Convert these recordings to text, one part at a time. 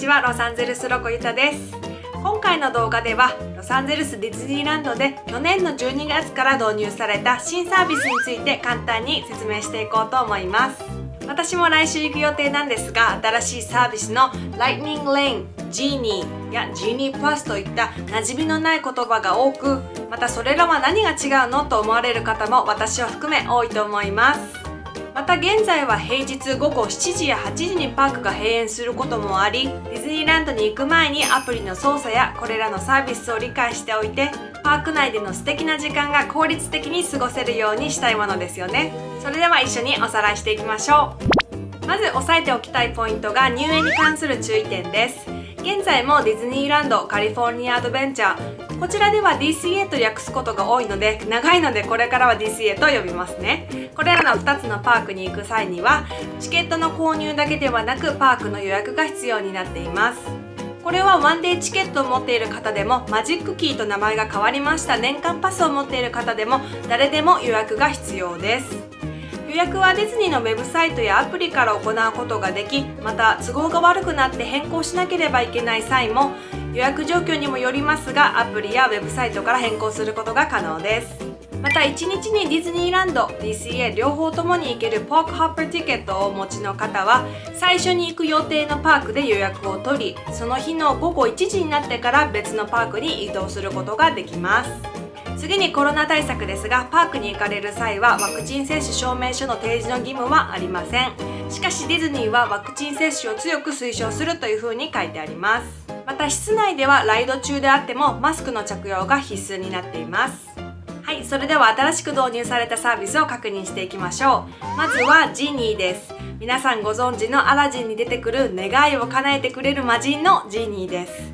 ちは、ロサンゼルスロコユタです。今回の動画ではロサンゼルスディズニーランドで去年の12月から導入された新サービスについて簡単に説明していこうと思います。私も来週行く予定なんですが、新しいサービスの Lightning Lane、Genie や Genie Plus といった馴染みのない言葉が多く、またそれらは何が違うのと思われる方も私を含め多いと思います。また現在は平日午後7時や8時にパークが閉園することもあり、ディズニーランドに行く前にアプリの操作やこれらのサービスを理解しておいて、パーク内での素敵な時間が効率的に過ごせるようにしたいものですよね。それでは一緒におさらいしていきましょう。まず押さえておきたいポイントが入園に関する注意点です。現在もディズニーランドカリフォルニアアドベンチャー、こちらでは DCA と略すことが多いので長いのでこれからは DCA と呼びますね。これらの2つのパークに行く際にはチケットの購入だけではなくパークの予約が必要になっています。これはワンデーチケットを持っている方でもマジックキーと名前が変わりました年間パスを持っている方でも誰でも予約が必要です。予約はディズニーのウェブサイトやアプリから行うことができ、また都合が悪くなって変更しなければいけない際も予約状況にもよりますがアプリやウェブサイトから変更することが可能です。また1日にディズニーランド、DCA 両方ともに行けるパークホッパーティケットをお持ちの方は最初に行く予定のパークで予約を取り、その日の午後1時になってから別のパークに移動することができます。次にコロナ対策ですが、パークに行かれる際はワクチン接種証明書の提示の義務はありません。しかしディズニーはワクチン接種を強く推奨するというふうに書いてあります。また室内ではライド中であってもマスクの着用が必須になっています。はい、それでは新しく導入されたサービスを確認していきましょう。まずはジニーです。皆さんご存知のアラジンに出てくる願いを叶えてくれる魔人のジニーです。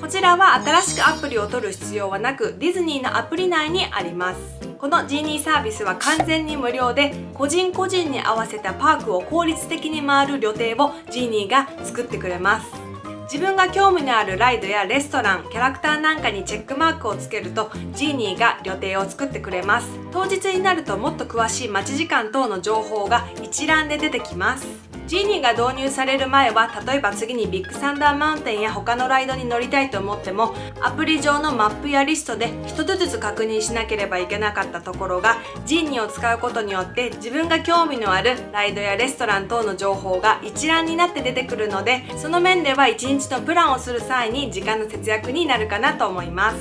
こちらは新しくアプリを取る必要はなくディズニーのアプリ内にあります。このジーニーサービスは完全に無料で個人個人に合わせたパークを効率的に回る旅程をジーニーが作ってくれます。自分が興味のあるライドやレストラン、キャラクターなんかにチェックマークをつけるとジーニーが旅程を作ってくれます。当日になるともっと詳しい待ち時間等の情報が一覧で出てきます。ジーニーが導入される前は例えば次にビッグサンダーマウンテンや他のライドに乗りたいと思ってもアプリ上のマップやリストで一つずつ確認しなければいけなかったところがジーニーを使うことによって自分が興味のあるライドやレストラン等の情報が一覧になって出てくるので、その面では1日のプランをする際に時間の節約になるかなと思います。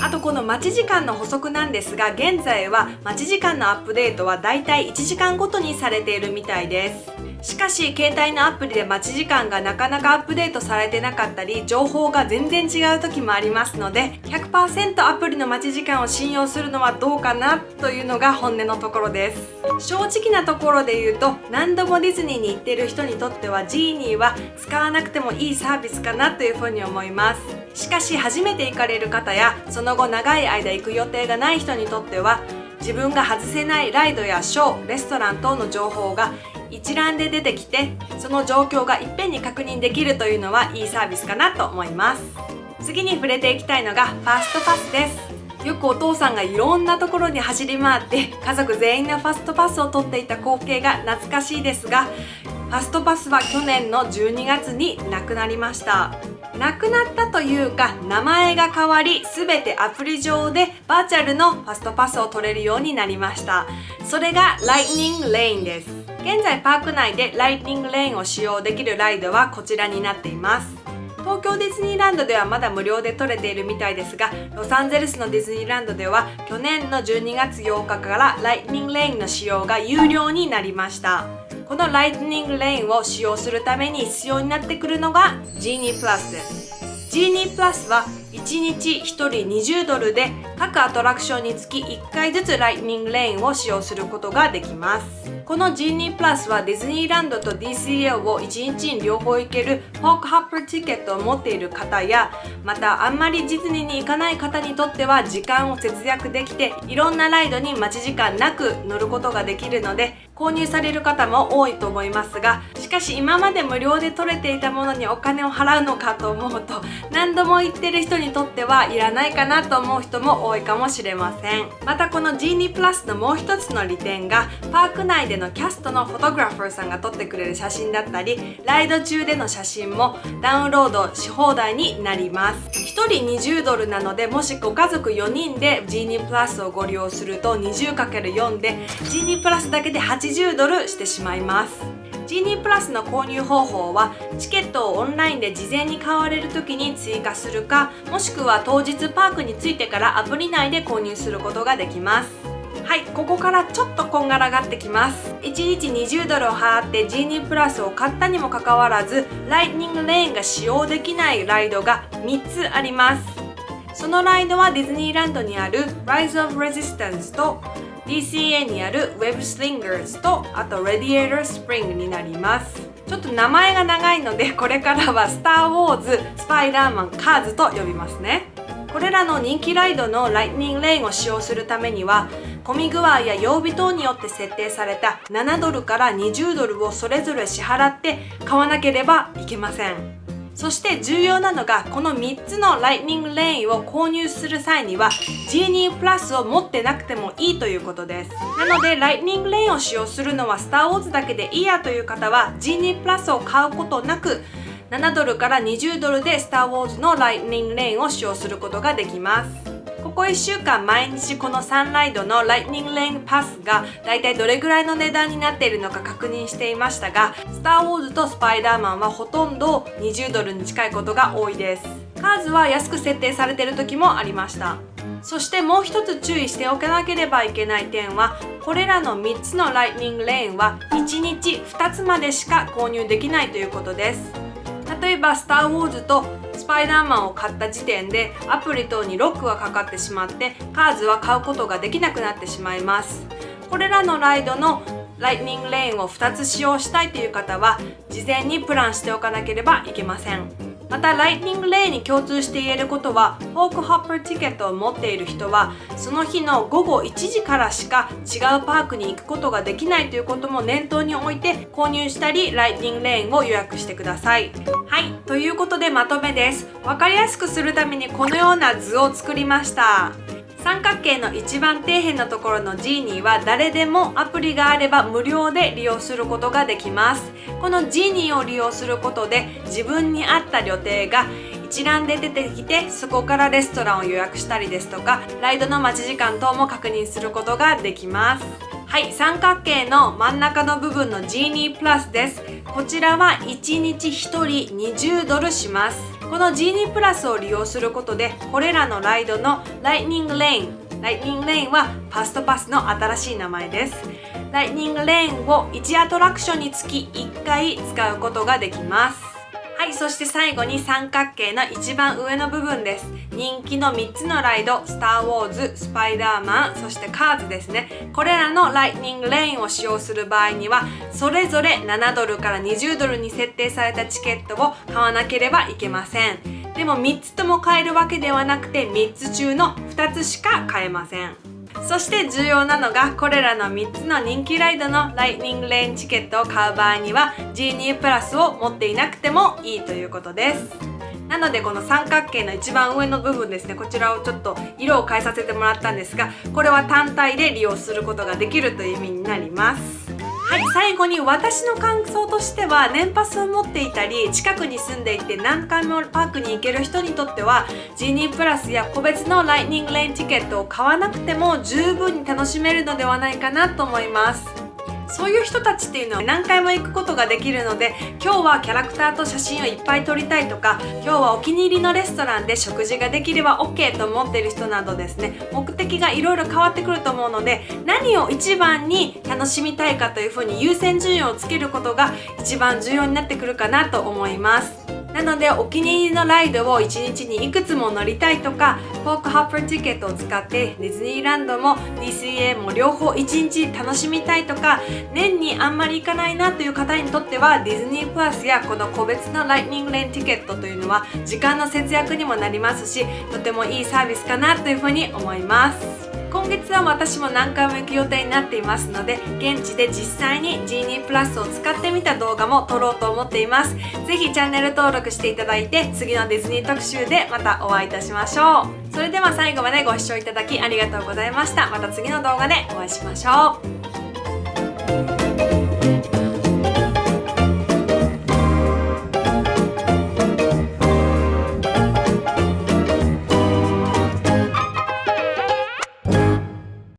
あとこの待ち時間の補足なんですが、現在は待ち時間のアップデートはだいたい1時間ごとにされているみたいです。しかし携帯のアプリで待ち時間がなかなかアップデートされてなかったり情報が全然違う時もありますので 100% アプリの待ち時間を信用するのはどうかなというのが本音のところです。正直なところで言うと何度もディズニーに行っている人にとってはジーニーは使わなくてもいいサービスかなというふうに思います。しかし初めて行かれる方やその後長い間行く予定がない人にとっては自分が外せないライドやショー、レストラン等の情報が一覧で出てきてその状況がいっぺんに確認できるというのはいいサービスかなと思います。次に触れていきたいのがファストパスです。よくお父さんがいろんなところに走り回って家族全員のファストパスを取っていた光景が懐かしいですが、ファストパスは去年の12月になくなりました。なくなったというか名前が変わり全てアプリ上でバーチャルのファストパスを取れるようになりました。それが Lightning Lane です。現在パーク内で Lightning Lane を使用できるライドはこちらになっています。東京ディズニーランドではまだ無料で取れているみたいですが、ロサンゼルスのディズニーランドでは去年の12月8日から Lightning Lane の使用が有料になりました。この Lightning Lane を使用するために必要になってくるのが Genie Plus です。Genie Plus は1日1人$20で各アトラクションにつき1回ずつ Lightning Lane を使用することができます。この Genie Plus はディズニーランドと DCA を1日に両方行けるパークホッパーティケットを持っている方やまたあんまりディズニーに行かない方にとっては時間を節約できていろんなライドに待ち時間なく乗ることができるので購入される方も多いと思いますが、しかし今まで無料で取れていたものにお金を払うのかと思うと、何度も言ってる人にとってはいらないかなと思う人も多いかもしれません。またこの Genie プラスのもう一つの利点が、パーク内でのキャストのフォトグラファーさんが撮ってくれる写真だったり、ライド中での写真もダウンロードし放題になります。1人$20なので、もしご家族4人で Genie プラスをご利用すると 20×4 で Genie プラスだけで$80してしまいます。Genie プラスの購入方法は、チケットをオンラインで事前に買われる時に追加するか、もしくは当日パークに着いてからアプリ内で購入することができます。はい、ここからちょっとこんがらがってきます。1日$20を払って Genie プラスを買ったにもかかわらず、ライトニングレーンが使用できないライドが3つあります。そのライドはディズニーランドにある Rise of Resistance と DCA にある Web Slingers と、あと Radiator Spring になります。ちょっと名前が長いので、これからはスター・ウォーズ、スパイダーマン、カーズと呼びますね。これらの人気ライドのライトニングレーンを使用するためには、混み具合や曜日等によって設定された$7から$20をそれぞれ支払って買わなければいけません。そして重要なのが、この3つのライトニングレーンを購入する際には Genie プラスを持ってなくてもいいということです。なのでライトニングレーンを使用するのはスター・ウォーズだけでいいやという方は Genie プラスを買うことなく、$7から$20でスター・ウォーズのライトニングレーンを使用することができます。ここ1週間毎日この3ライドのライトニングレーンパスがだいたいどれぐらいの値段になっているのか確認していましたが、スター・ウォーズとスパイダーマンはほとんど$20に近いことが多いです。カーズは安く設定されている時もありました。そしてもう一つ注意しておかなければいけない点は、これらの3つのライトニングレーンは1日2つまでしか購入できないということです。例えばスター・ウォーズとスパイダーマンを買った時点でアプリ等にロックがかかってしまって、カーズは買うことができなくなってしまいます。これらのライドのライトニングレーンを2つ使用したいという方は、事前にプランしておかなければいけません。またライトニングレーンに共通して言えることは、ホークホッパーティケットを持っている人はその日の午後1時からしか違うパークに行くことができないということも念頭に置いて購入したりライトニングレーンを予約してください。はい、ということでまとめです。わかりやすくするためにこのような図を作りました。三角形の一番底辺のところの Genie は誰でもアプリがあれば無料で利用することができます。この Genie を利用することで自分に合った旅程が一覧で出てきて、そこからレストランを予約したりですとか、ライドの待ち時間等も確認することができます。はい、三角形の真ん中の部分の Genie プラスです。こちらは1日1人$20します。この Genie プラスを利用することで、これらのライドのライトニングレーン、ライトニングレーンはファストパスの新しい名前です。ライトニングレーンを1アトラクションにつき1回使うことができます。はい、そして最後に三角形の一番上の部分です。人気の3つのライド、スター・ウォーズ、スパイダーマン、そしてカーズですね。これらのライトニングレーンを使用する場合には、それぞれ$7から$20に設定されたチケットを買わなければいけません。でも3つとも買えるわけではなくて、3つ中の2つしか買えません。そして重要なのが、これらの3つの人気ライドのライトニングレーンチケットを買う場合には Genie プラスを持っていなくてもいいということです。なのでこの三角形の一番上の部分ですね、こちらをちょっと色を変えさせてもらったんですが、これは単体で利用することができるという意味になります。はい、最後に私の感想としては、年パスを持っていたり近くに住んでいて何回もパークに行ける人にとっては Genie プラスや個別のライトニングレーンチケットを買わなくても十分に楽しめるのではないかなと思います。そういう人たちっていうのは何回も行くことができるので、今日はキャラクターと写真をいっぱい撮りたいとか、今日はお気に入りのレストランで食事ができれば OK と思っている人などですね、目的がいろいろ変わってくると思うので、何を一番に楽しみたいかというふうに優先順位をつけることが一番重要になってくるかなと思います。なのでお気に入りのライドを1日にいくつも乗りたいとか、ホークホッパーティケットを使ってディズニーランドも DCA も両方1日楽しみたいとか、年にあんまり行かないなという方にとってはディズニープラスやこの個別のライトニングレーンティケットというのは時間の節約にもなりますし、とてもいいサービスかなというふうに思います。今月は私も何回も行く予定になっていますので、現地で実際に Genie プラスを使ってみた動画も撮ろうと思っています。ぜひチャンネル登録していただいて、次のディズニー特集でまたお会いいたしましょう。それでは最後までご視聴いただきありがとうございました。また次の動画でお会いしましょう。